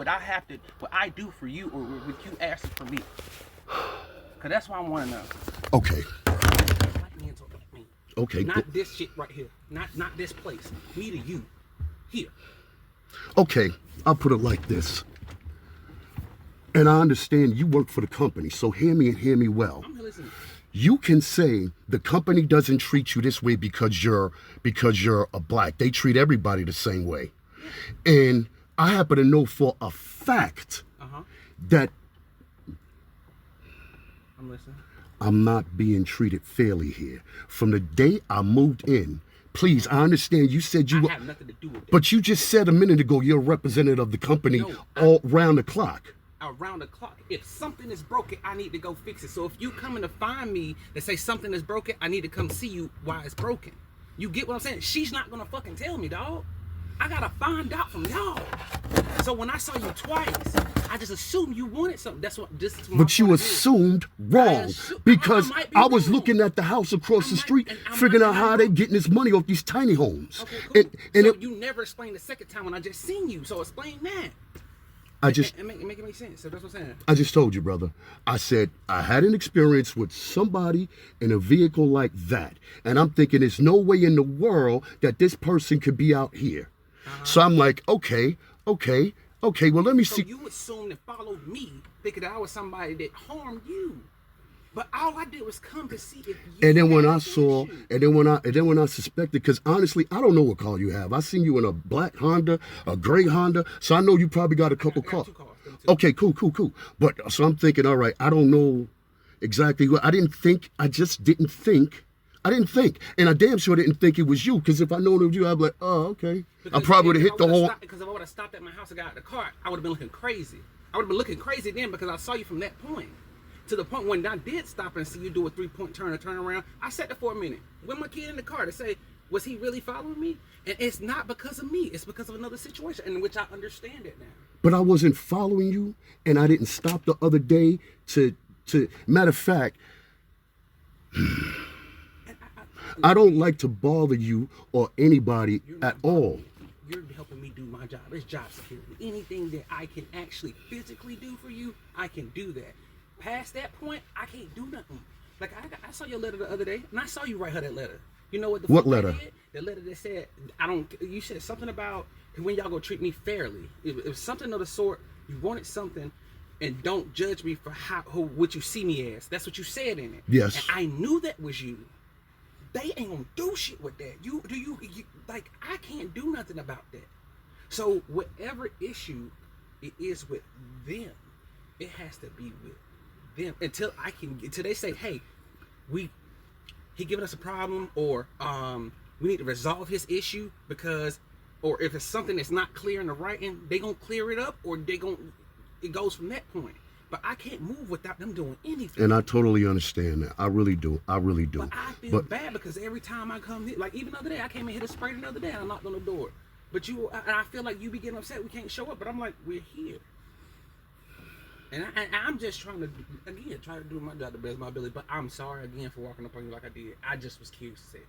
what I do for you, or what you ask for me? Cause that's what I want to know. Okay. Black men talk like me. Okay. Not this shit right here. Not this place. Me to you. Here. Okay, I'll put it like this. And I understand you work for the company, so hear me and hear me well. I'm listening. You can say the company doesn't treat you this way because you're a black. They treat everybody the same way. And I happen to know for a fact that I'm listening. I'm not being treated fairly here. From the day I moved in, please, I understand you said you were, I have nothing to do with that. but you just said a minute ago you're a representative of the company all round the clock. Around the clock. If something is broken, I need to go fix it. So if you coming to find me to say something is broken, I need to come see you why it's broken. You get what I'm saying? She's not gonna fucking tell me, dog. I gotta find out from y'all. So when I saw you twice, I just assumed you wanted something. That's what this is. But you assumed wrong because I was looking at the house across the street, figuring out how they getting this money off these tiny homes. Okay, cool. And so you never explained the second time when I just seen you. So explain that. Make it make sense. So that's what I'm saying. I just told you, brother. I said I had an experience with somebody in a vehicle like that, and I'm thinking there's no way in the world that this person could be out here. So I'm like, okay. Well, let me see. So you assumed and followed me, thinking that I was somebody that harmed you. But all I did was come to see if you. And then when I saw, and then when I suspected, because honestly, I don't know what car you have. I seen you in a black Honda, a gray Honda, so I know you probably got a couple cars. Okay, cool. But so I'm thinking, all right, I don't know exactly what. I just didn't think. And I damn sure didn't think it was you, because if I known it was you, I'd be like, oh, okay. I probably would have hit the horn. Because if I would have stopped at my house and got out of the car, I would have been looking crazy. I would have been looking crazy then because I saw you from that point. To the point when I did stop and see you do a 3-point turn around, I sat there for a minute with my kid in the car to say, was he really following me? And it's not because of me. It's because of another situation in which I understand it now. But I wasn't following you, and I didn't stop the other day to matter of fact, I don't like to bother you or anybody at all. You're helping me do my job. It's job security. Anything that I can actually physically do for you, I can do that. Past that point, I can't do nothing. Like I saw your letter the other day, and I saw you write her that letter. You know what? What letter? The letter that said, you said something about when y'all gonna treat me fairly. It was something of the sort. You wanted something, and don't judge me for what you see me as. That's what you said in it. Yes. And I knew that was you. They ain't gonna do shit with that. You like I can't do nothing about that. So whatever issue it is with them, it has to be with them until they say, hey, he giving us a problem, or we need to resolve his issue or if it's something that's not clear in the writing, they gonna clear it up, or it goes from that point. But I can't move without them doing anything. And I totally understand that. I really do. But I feel bad because every time I come here, like even the other day, I came and hit a spray the other day, and I knocked on the door. But I feel like you be getting upset we can't show up, but I'm like, we're here. And I'm just trying to do my job the best of my ability. But I'm sorry again for walking up on you like I did. I just was curious to say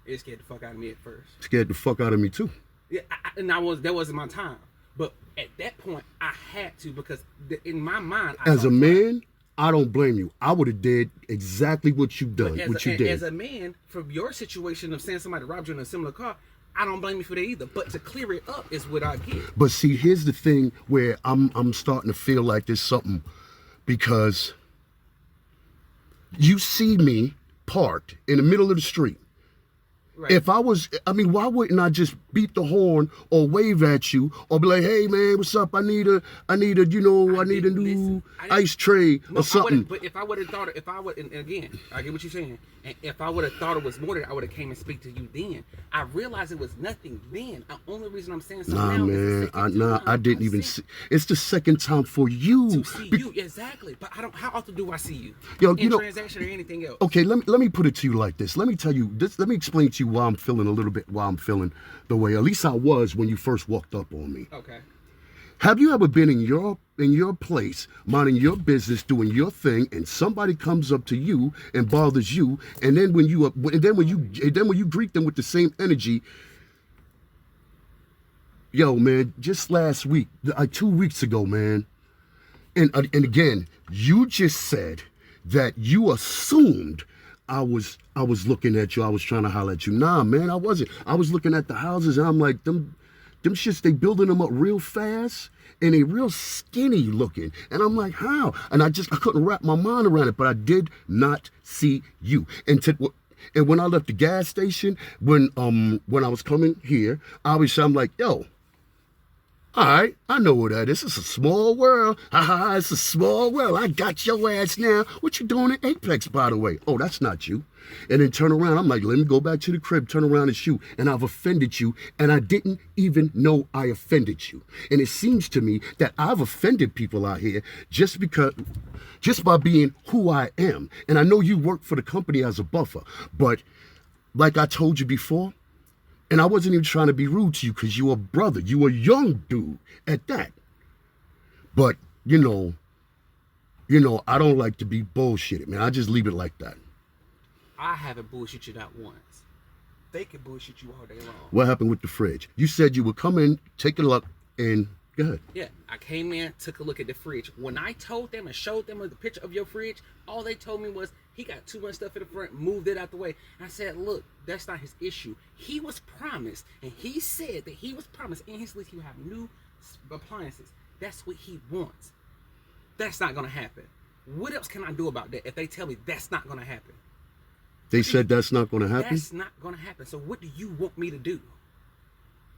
it scared the fuck out of me at first. Scared the fuck out of me too. Yeah, that wasn't my time. But at that point, I had to, because in my mind, as a man, I don't blame you. I would have did exactly what you done. As a man, from your situation of saying somebody robbed you in a similar car, I don't blame you for that either. But to clear it up is what I get. But see, here's the thing where I'm starting to feel like there's something, because you see me parked in the middle of the street. Right. If I was, why wouldn't I just beat the horn or wave at you or be like, hey man, what's up? I need a new ice tray or something. But if I would have thought, and again, I get what you're saying. And if I would have thought it was more than I would have came and speak to you then. I realized it was nothing then. The only reason I'm saying something I didn't even see. It's the second time for you. To see you, exactly. But how often do I see you? In transaction or anything else? Okay, let me put it to you like this. Let me tell you this. Let me explain to you why I'm feeling the way. At least I was when you first walked up on me. Okay. Have you ever been in your place, minding your business, doing your thing, and somebody comes up to you and bothers you, and then when you greet them with the same energy, Yo, man, just last week, 2 weeks ago, man. And again, you just said that you assumed I was looking at you. I was trying to holler at you. Nah, man, I wasn't. I was looking at the houses, and I'm like, them shits, they building them up real fast, and they real skinny looking. And I'm like, how? And I couldn't wrap my mind around it, but I did not see you. And when I left the gas station, when I was coming here, I'm like, yo, all right, I know what that is. It's a small world. It's a small world. I got your ass now. What you doing in Apex, by the way? Oh, that's not you. And then turn around. I'm like, let me go back to the crib, turn around and shoot. And I've offended you, and I didn't even know I offended you. And it seems to me that I've offended people out here just by being who I am. And I know you work for the company as a buffer, but like I told you before, and I wasn't even trying to be rude to you because you a brother. You a young dude at that. But, you know, I don't like to be bullshitted, man. I just leave it like that. I haven't bullshit you not once. They can bullshit you all day long. What happened with the fridge? You said you would come in, take a look, and go ahead. Yeah, I came in, took a look at the fridge. When I told them and showed them the picture of your fridge, all they told me was, he got too much stuff in the front, moved it out the way. I said, look, that's not his issue. He was promised, and he said that he was promised in his list he would have new appliances. That's what he wants. That's not going to happen. What else can I do about that if they tell me that's not going to happen? They said that's not going to happen? That's not going to happen. So what do you want me to do?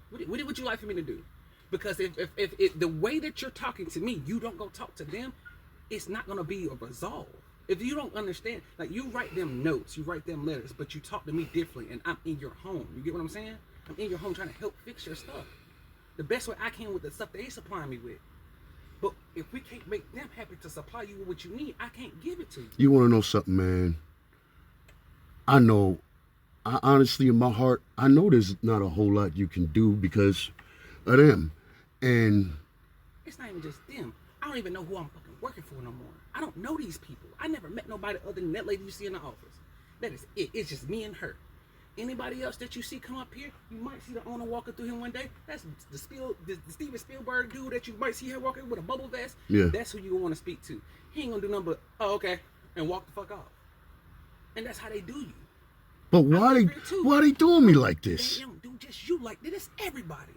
What would you like for me to do? Because if the way that you're talking to me, you don't go talk to them, it's not going to be a resolve. If you don't understand, like, you write them notes, you write them letters, but you talk to me differently, and I'm in your home. You get what I'm saying? I'm in your home trying to help fix your stuff the best way I can with the stuff they supply me with. But if we can't make them happy to supply you with what you need, I can't give it to you. You want to know something, man? I know, I honestly, in my heart, I know there's not a whole lot you can do because of them. And it's not even just them. I don't even know who I'm fucking working for no more. I don't know these people. I never met nobody other than that lady you see in the office. That is it. It's just me and her. Anybody else that you see come up here, you might see the owner walking through him one day. That's the Steven Spielberg dude that you might see here walking with a bubble vest. Yeah. That's who you want to speak to. He ain't gonna do nothing but, oh, okay, and walk the fuck off. And that's how they do you. But why they doing me like this? They don't do just you like this. Everybody.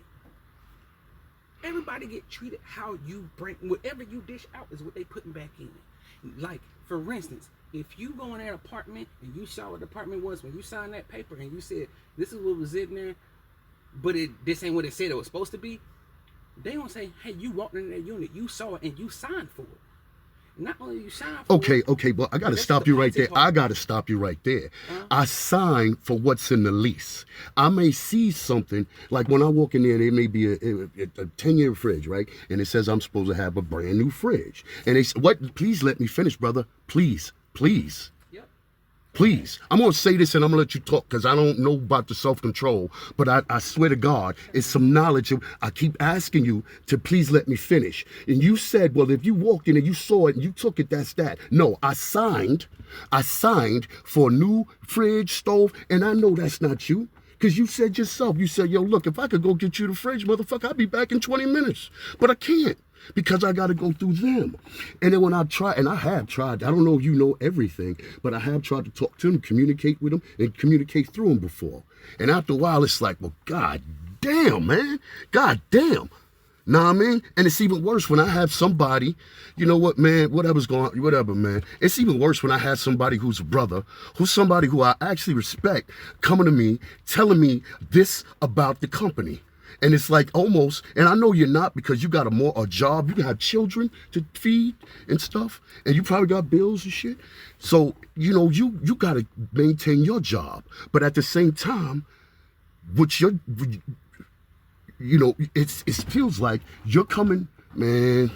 Everybody get treated how you bring, whatever you dish out is what they putting back in. Like, for instance, if you go in that apartment and you saw what the apartment was when you signed that paper and you said, this is what was in there, but this ain't what it said it was supposed to be, they gonna say, hey, you walked in that unit, you saw it, and you signed for it. Not only you signed for it. Okay, but I got to stop you right there. I got to stop you right there. I signed for what's in the lease. I may see something, like when I walk in there, there may be a 10-year fridge, right? And it says I'm supposed to have a brand new fridge. And they say, what? Please let me finish, brother. Please. Yep. Please. I'm going to say this and I'm going to let you talk because I don't know about the self-control. But I swear to God, it's some knowledge. I keep asking you to please let me finish. And you said, well, if you walked in and you saw it and you took it, that's that. No, I signed for a new fridge, stove, and I know that's not you. Because you said yourself, you said, yo, look, if I could go get you the fridge, motherfucker, I'd be back in 20 minutes. But I can't. Because I got to go through them. And then when I try, and I have tried, I don't know if you know everything, but I have tried to talk to them, communicate with them, and communicate through them before. And after a while, it's like, well, God damn, man. God damn. Know what I mean? And it's even worse when I have somebody, you know what, man, whatever, man. It's even worse when I have somebody who's a brother, who's somebody who I actually respect, coming to me, telling me this about the company. And it's like almost, and I know you're not because you got a job, you have children to feed and stuff, and you probably got bills and shit. So, you know, you got to maintain your job. But at the same time, it feels like you're coming, man,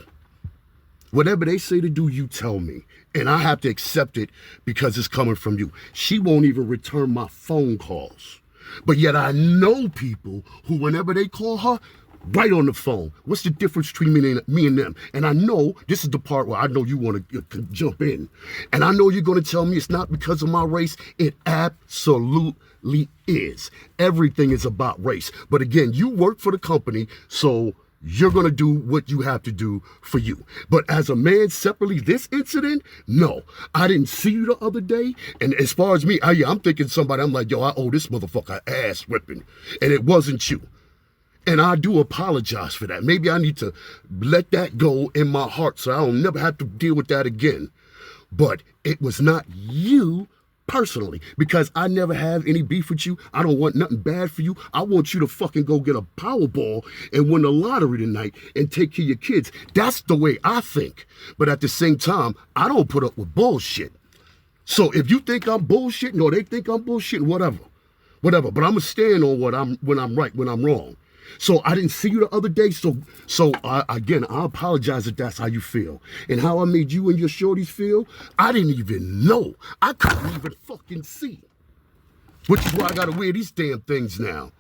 whatever they say to do, you tell me. And I have to accept it because it's coming from you. She won't even return my phone calls. But yet I know people who, whenever they call her, right on the phone. What's the difference between me and them? And I know this is the part where I know you want to jump in. And I know you're going to tell me it's not because of my race. It absolutely is. Everything is about race. But again, you work for the company, so you're going to do what you have to do for you. But as a man separately, this incident, no. I didn't see you the other day. And as far as me, I'm thinking somebody, I'm like, yo, I owe this motherfucker ass whipping. And it wasn't you. And I do apologize for that. Maybe I need to let that go in my heart so I don't never have to deal with that again. But it was not you personally, because I never have any beef with you. I don't want nothing bad for you. I want you to fucking go get a Powerball and win the lottery tonight and take care of your kids. That's the way I think. But at the same time, I don't put up with bullshit. So if you think I'm bullshitting or they think I'm bullshitting, whatever. But I'm gonna stand on when I'm right, when I'm wrong. So I didn't see you the other day. So again, I apologize if that's how you feel. And how I made you and your shorties feel, I didn't even know. I couldn't even fucking see. Which is why I gotta wear these damn things now.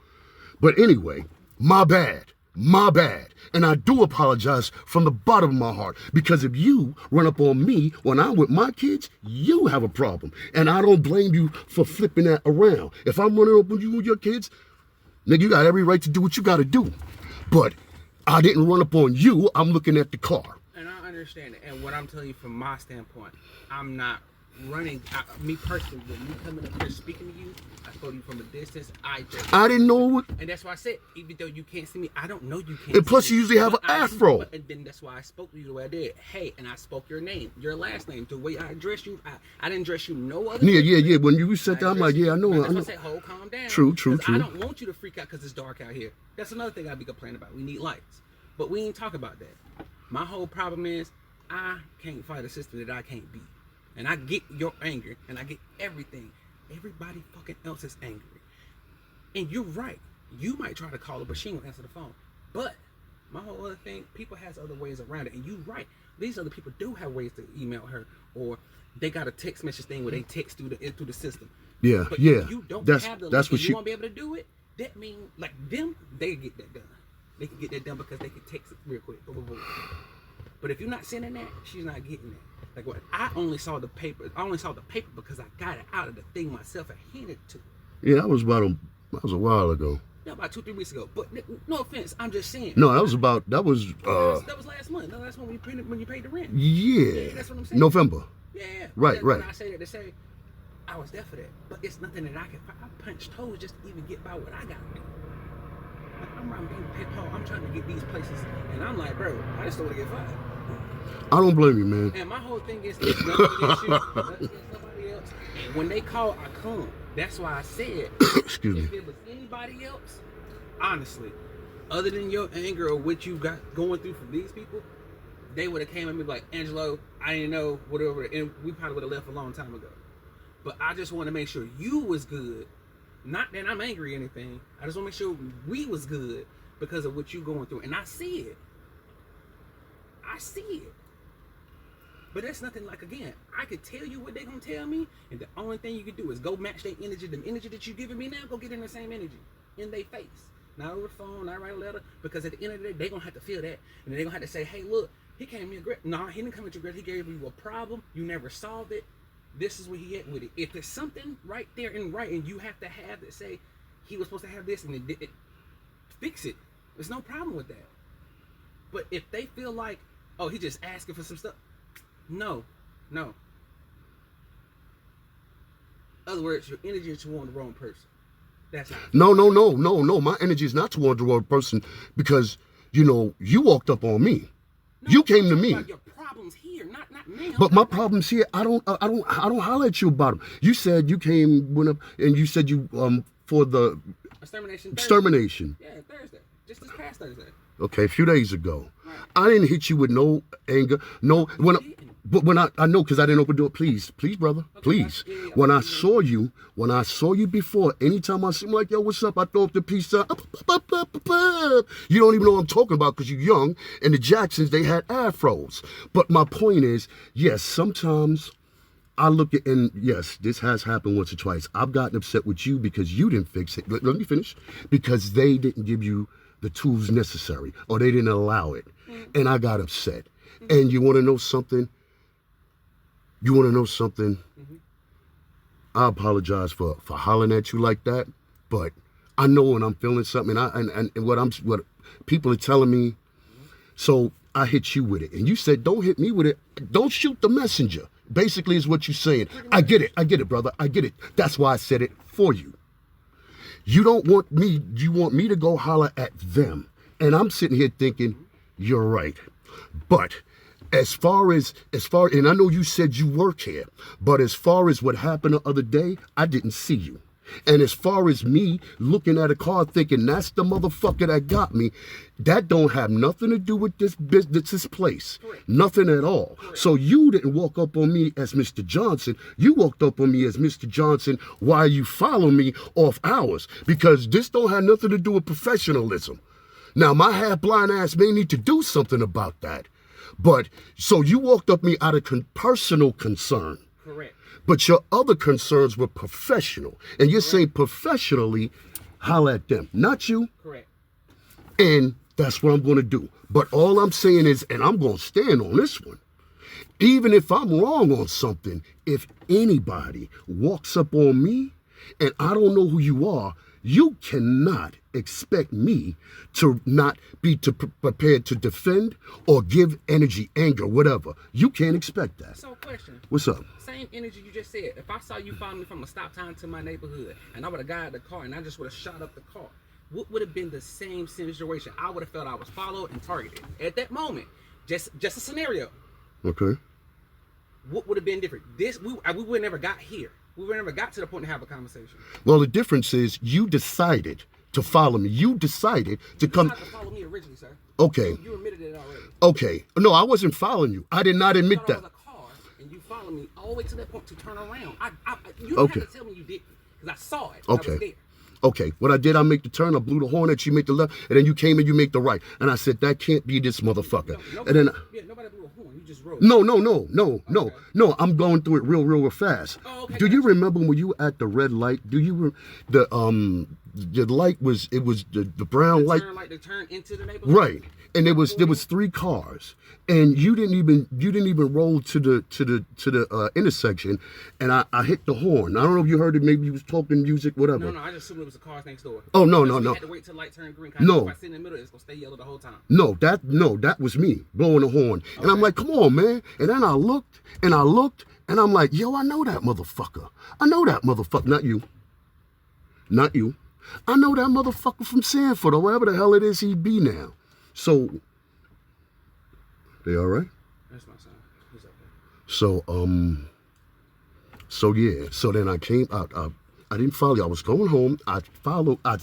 But anyway, my bad. And I do apologize from the bottom of my heart. Because if you run up on me when I'm with my kids, you have a problem. And I don't blame you for flipping that around. If I'm running up on you and your kids, nigga, you got every right to do what you got to do. But I didn't run up on you. I'm looking at the car. And I understand it. And what I'm telling you from my standpoint, I'm not running. Me personally, when me coming up here speaking to you, I told you from a distance. I didn't know what. And that's why I said, even though you can't see me, I don't know you can't. And plus, see you usually have an afro. And then that's why I spoke to you the way I did. Hey, and I spoke your name, your last name, the way I addressed you. I didn't address you no other. Yeah. When you said that, I'm like, yeah, I know. That's why I said, hold, calm down. True. I don't want you to freak out because it's dark out here. That's another thing I'd be complaining about. We need lights, but we ain't talk about that. My whole problem is I can't fight a system that I can't beat. And I get your anger, and I get everything. Everybody fucking else is angry. And you're right. You might try to call her, but she ain't answer the phone. But my whole other thing, people has other ways around it. And you're right. These other people do have ways to email her, or they got a text message thing where they text through the system. Yeah, but yeah. If you don't have the that's link, what you won't be able to do it. That means, like them, they get that done. They can get that done because they can text it real quick. Boom, boom, boom. But if you're not sending that, she's not getting it. Like what? I only saw the paper because I got it out of the thing myself and handed it to her. Yeah, that was a while ago. Yeah, about 2-3 weeks ago. But no offense, I'm just saying. No, that was last month. No, that's when you paid the rent. Yeah, that's what I'm saying. November. Yeah. Right. And I say that to say, I was there for that. But it's nothing that I can. I punch toes just to even get by what I got to do. Like, I'm around being pit Paul. I'm trying to get these places, and I'm like, bro, I just don't want to get fired. I don't blame you, man. And my whole thing is, it's nothing against you, nothing against somebody else. And when they call, I come. That's why I said, excuse me. If it was anybody else, honestly, other than your anger or what you got going through from these people, they would have came at me like, Angelo, I didn't know, whatever, and we probably would have left a long time ago. But I just want to make sure you was good. Not that I'm angry or anything. I just want to make sure we was good because of what you going through. And I see it. But that's nothing like, again, I could tell you what they're going to tell me, and the only thing you can do is go match their energy. The energy that you're giving me now, go get in the same energy in their face. Not over the phone, not write a letter, because at the end of the day, they're going to have to feel that. And they're going to have to say, hey, look, he came me aggressive. No, he didn't come at you aggressive. He gave you a problem. You never solved it. This is where he at with it. If there's something right there in writing you have to have that say, he was supposed to have this, and it fix it. There's no problem with that. But if they feel like, oh, he just asking for some stuff. No. In other words, your energy is toward the wrong person. That's how. No. My energy is not toward the wrong person because, you walked up on me. No, you came to me. About your problems here, not now. But my problems here, I don't holler at you about them. You said you went up and you said you for the extermination. Yeah, Thursday. Just this past Thursday. Okay, a few days ago. Right. I didn't hit you with no anger. No, when I know because I didn't open the door. Please, brother, okay, please. Yeah. When I saw you before, anytime I see him like, yo, what's up? I throw up the piece up. You don't even know what I'm talking about because you're young. And the Jacksons, they had afros. But my point is, yes, sometimes I look at, and yes, this has happened once or twice. I've gotten upset with you because you didn't fix it. Let me finish. Because they didn't give you the tools necessary, or they didn't allow it. And I got upset. And you want to know something? I apologize for hollering at you like that, but I know when I'm feeling something, and what people are telling me, so I hit you with it. And you said, don't hit me with it. Don't shoot the messenger. Basically is what you're saying. I get it, brother. I get it. That's why I said it for you. You want me to go holler at them. And I'm sitting here thinking, you're right. But as far, and I know you said you work here, but as far as what happened the other day, I didn't see you. And as far as me looking at a car thinking that's the motherfucker that got me, that don't have nothing to do with this business, this place. Correct. Nothing at all. Correct. So you didn't walk up on me as Mr. Johnson. You walked up on me as Mr. Johnson while you follow me off hours, because this don't have nothing to do with professionalism. Now, my half-blind ass may need to do something about that. But so you walked up me out of personal concern. Correct. But your other concerns were professional. And you're saying professionally, holler at them, not you. Correct. And that's what I'm going to do. But all I'm saying is, and I'm going to stand on this one, even if I'm wrong on something, if anybody walks up on me and I don't know who you are, you cannot expect me to not be prepared to defend or give energy, anger, whatever. You can't expect that. So, question. What's up? Same energy you just said. If I saw you follow me from a stop sign to my neighborhood, and I would have got out of the car and I just would have shot up the car, what would have been the same situation? I would have felt I was followed and targeted at that moment. Just a scenario. Okay. What would have been different? We would never got here. We would never got to the point to have a conversation. Well, the difference is you decided to follow me. You decided to come. You decided to follow me originally, sir. Okay. You admitted it already. Okay. No, I wasn't following you. I did not admit that. I was a car, and you followed me all the way to that point to turn around. You don't have to tell me you didn't, because I saw it. Okay. I was there. Okay, what I did, I make the turn, I blew the horn at you, make the left, and then you came and you make the right. And I said, that can't be this motherfucker. Nobody, and then nobody blew a horn, you just rode. No, I'm going through it real fast. Oh, okay, do you remember when you were at the red light? Do you the light was, it was the brown light. The turn into the neighborhood? Right. And there was 3 cars, and you didn't even roll to the intersection, and I hit the horn. I don't know if you heard it. Maybe you was talking music, whatever. No, I just assumed it was the cars next door. Oh no. You had to wait till the light turned green. No. If I sit in the middle, it's gonna stay yellow the whole time. No, that was me blowing the horn, and I'm like, come on, man. And then I looked, and I'm like, yo, I know that motherfucker. Not you. I know that motherfucker from Sanford or wherever the hell it is he be now. So, they all right? That's my son. He's okay. So yeah. So then I came out. I didn't follow you. I was going home. I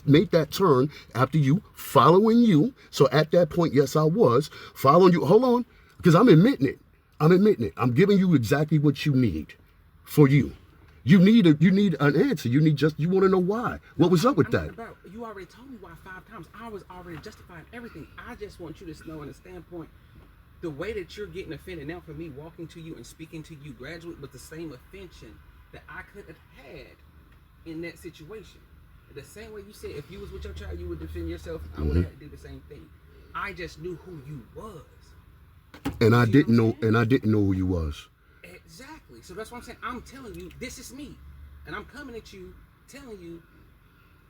made that turn after you, following you. So at that point, yes, I was following you. Hold on, because I'm admitting it. I'm giving you exactly what you need for you. You need an answer. You want to know why. What was up with that? You already told me why 5 times. I was already justifying everything. I just want you to know in the standpoint, the way that you're getting offended now for me walking to you and speaking to you gradually with the same offension that I could have had in that situation. The same way you said if you was with your child, you would defend yourself. I would have to do the same thing. I just knew who you was. And I didn't know who you was. Exactly. So that's what I'm saying. I'm telling you, this is me, and I'm coming at you, telling you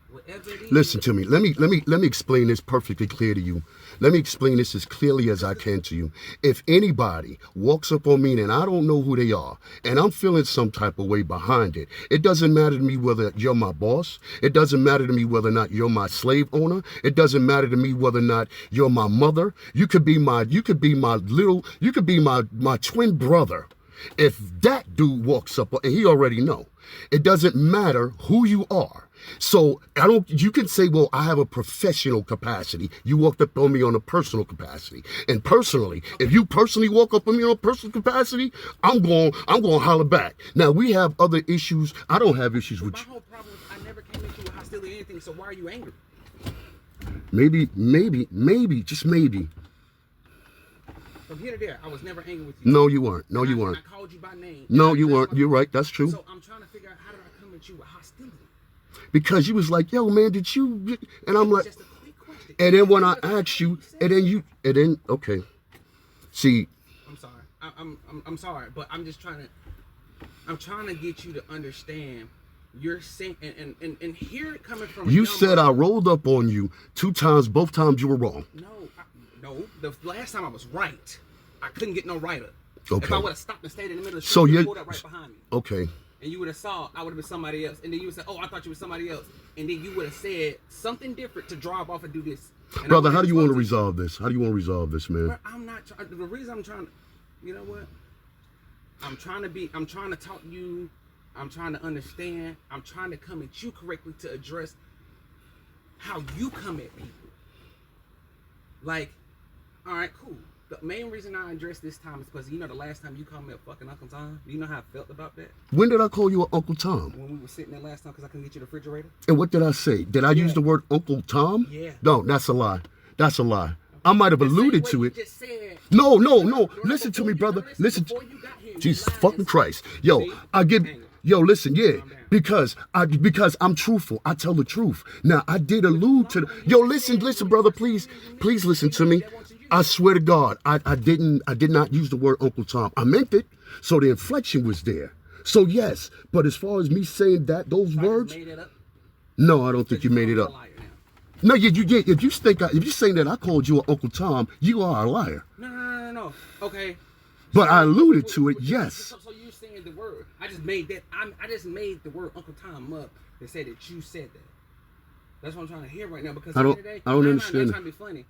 whatever it is. Listen to me. Let me explain this perfectly clear to you. Let me explain this as clearly as I can to you. If anybody walks up on me and I don't know who they are, and I'm feeling some type of way behind it, it doesn't matter to me whether you're my boss. It doesn't matter to me whether or not you're my slave owner. It doesn't matter to me whether or not you're my mother. You could be my twin brother. If that dude walks up, and he already know, it doesn't matter who you are. So you can say, well, I have a professional capacity. You walked up on me on a personal capacity. And personally, if you personally walk up on me on a personal capacity, I'm going to holler back. Now, we have other issues. I don't have issues with you. My whole problem is I never came into a hostility or anything, so why are you angry? Maybe, just maybe. From here to there, I was never angry with you. No, you weren't. I called you by name. No, you weren't. You're right. That's true. So I'm trying to figure out, how did I come at you with hostility? Because you was like, yo, man, did you? And I'm like, just a quick question. And then when I ask you, okay. See, I'm sorry. I'm sorry, but I'm just trying to get you to understand. You're saying and hear it coming from. You said I rolled up on you 2 times. Both times you were wrong. No. The last time I was right. I couldn't get no righter. Okay. If I would have stopped and stayed in the middle of the street, you pulled up right behind me. Okay. And you would have saw I would have been somebody else, and then you would say, "Oh, I thought you were somebody else," and then you would have said something different to drive off and do this. And brother, how do you want to resolve this? How do you want to resolve this, man? But I'm not. The reason I'm trying to, you know what? I'm trying to talk to you. I'm trying to understand. I'm trying to come at you correctly to address how you come at people. Like, all right, cool. The main reason I address this time is because the last time you called me a fucking Uncle Tom. Do you know how I felt about that? When did I call you an Uncle Tom? When we were sitting there last time because I couldn't get you the refrigerator. And what did I say? Did I use the word Uncle Tom? Yeah. No, that's a lie. That's a lie. I might have alluded to it. No. Listen to me, brother. Listen. Jesus fucking Christ. Yo, listen, yeah. Because I'm truthful. I tell the truth. Now, I did allude to listen, brother, please listen to me. I swear to God, I did not use the word Uncle Tom. I meant it, so the inflection was there. So yes, but as far as me saying those words, no, I don't think you made it up. No, you if you saying that I called you an Uncle Tom, you are a liar. No. Okay. But I alluded to it, yes. So you're saying the word. I just made the word Uncle Tom up and said that you said that. That's what I'm trying to hear right now because I don't understand. I'm not trying to be funny.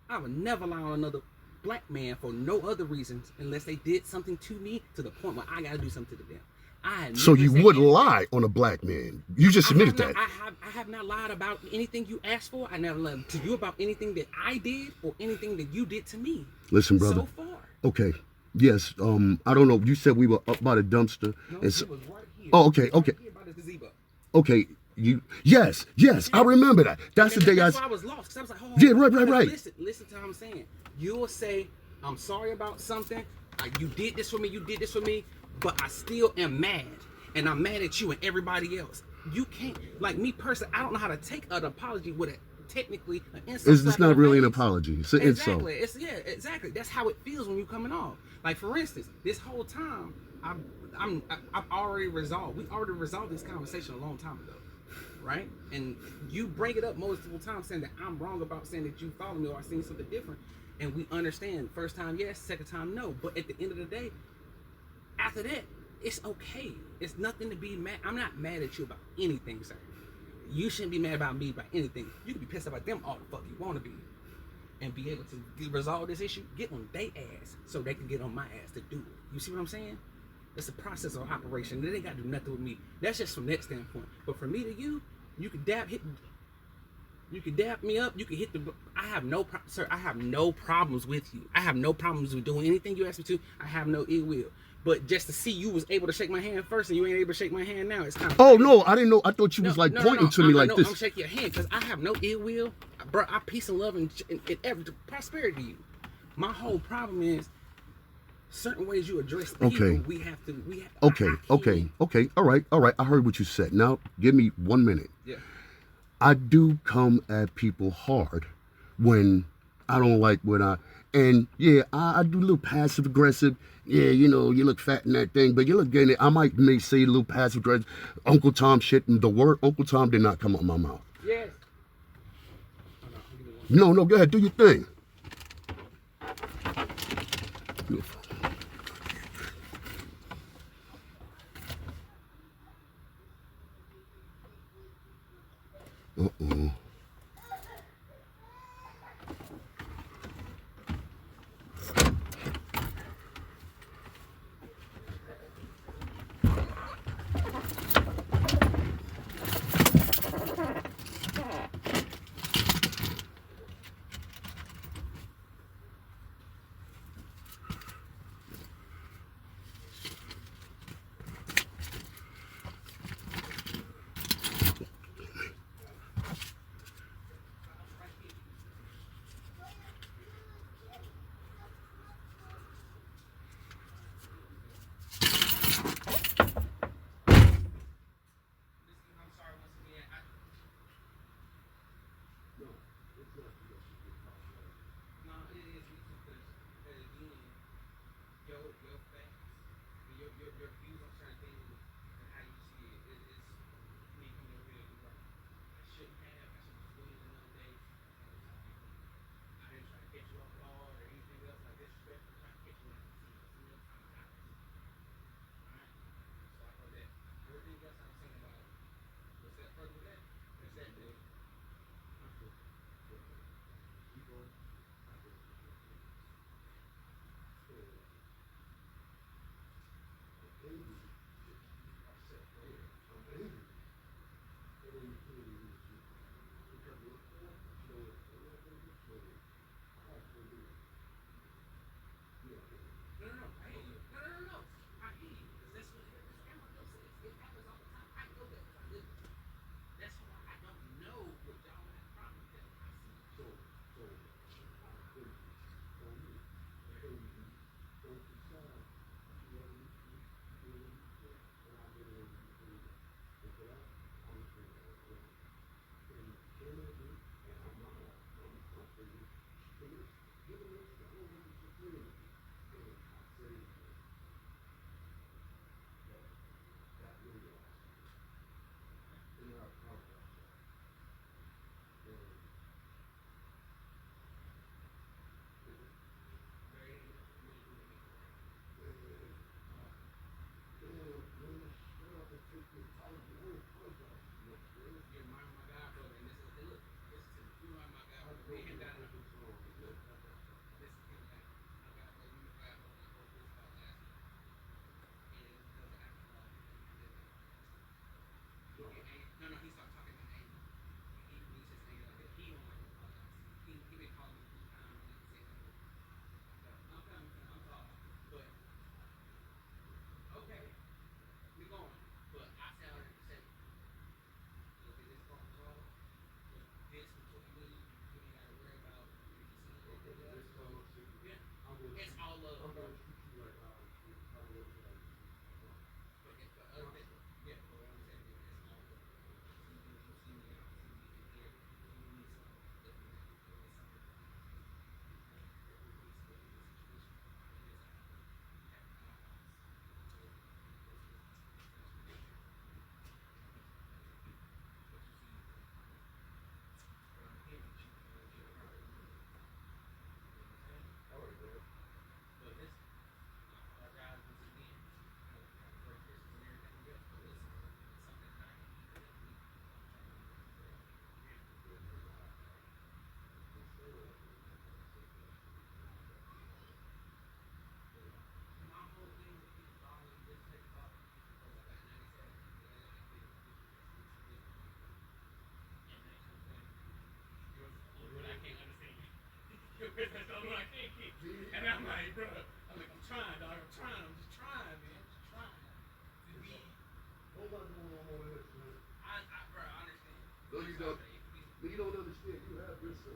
I would never lie on another black man for no other reasons unless they did something to me to the point where I got to do something to them. So you would lie on a black man? You just admitted that. I have not lied about anything you asked for. I never lied to you about anything that I did or anything that you did to me. Listen, brother. So far. Okay. Yes. I don't know. You said we were up by the dumpster. No, it was right here. Oh, okay. Right here by the gazebo. Okay. Yes. I remember that. That's the day that's why I was lost. 'Cause I was like, oh, yeah, right. Listen to what I'm saying. You will say, I'm sorry about something. You did this for me, but I still am mad. And I'm mad at you and everybody else. You can't, like me personally, I don't know how to take an apology with it. Technically, an insult. It's not really an apology. It's an insult. Exactly. That's how it feels when you're coming off. Like for instance, this whole time, I've already resolved. We already resolved this conversation a long time ago. Right? And you bring it up multiple times saying that I'm wrong about saying that you follow me or I seen something different. And we understand. First time, yes. Second time, no. But at the end of the day, after that, it's okay. It's nothing to be mad. I'm not mad at you about anything, sir. You shouldn't be mad about me about anything. You can be pissed about them all the fuck you want to be. And be able to resolve this issue, get on their ass so they can get on my ass to do it. You see what I'm saying? It's a process of operation. They ain't got to do nothing with me. That's just from that standpoint. But from me to you, you can dab me up. You can hit the. I have no problems with you. I have no problems with doing anything you ask me to. I have no ill will. But just to see you was able to shake my hand first and you ain't able to shake my hand now, it's kind of. Oh no, I didn't know. I thought you was pointing to me like this. I'm shaking your hand because I have no ill will, bro. I peace and love and every prosperity to you. My whole problem is certain ways you address people. Okay. We have to. Okay. All right. I heard what you said. Now give me 1 minute. Yeah. I do come at people hard when I don't like what I do a little passive aggressive. Yeah, you look fat in that thing, but you look good in it. I may say a little passive aggressive Uncle Tom shit, and the word Uncle Tom did not come out my mouth. Yes. No, go ahead, do your thing. Uh-oh. right, bro. I'm like, I'm trying, dog. I'm trying. I'm just trying, man. I'm just trying. To be. Hold on, man. Bro, I understand. No, you don't. You don't understand. You have this, sir.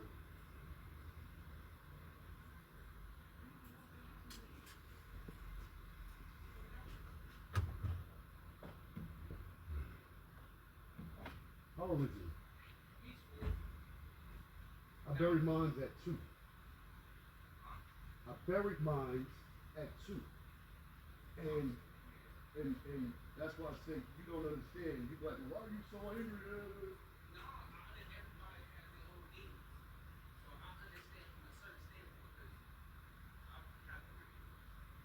How old is he? I buried mine at 2. I buried mine at 2. And that's why I say you don't understand. You like, why are you so angry? No, everybody has their own needs. So I understand from a certain standpoint.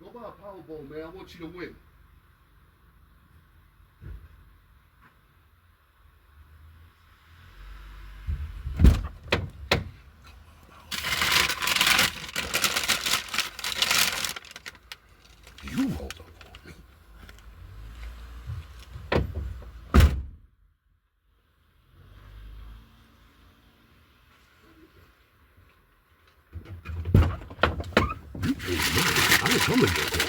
Go buy a Powerball, man. I want you to win. You rolled up on me. You paid mine. I didn't come against that.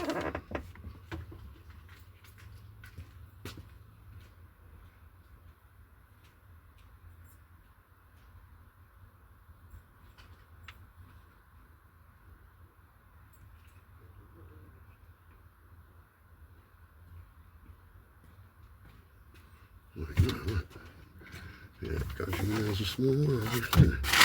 Yeah, got you, man. It's a small world.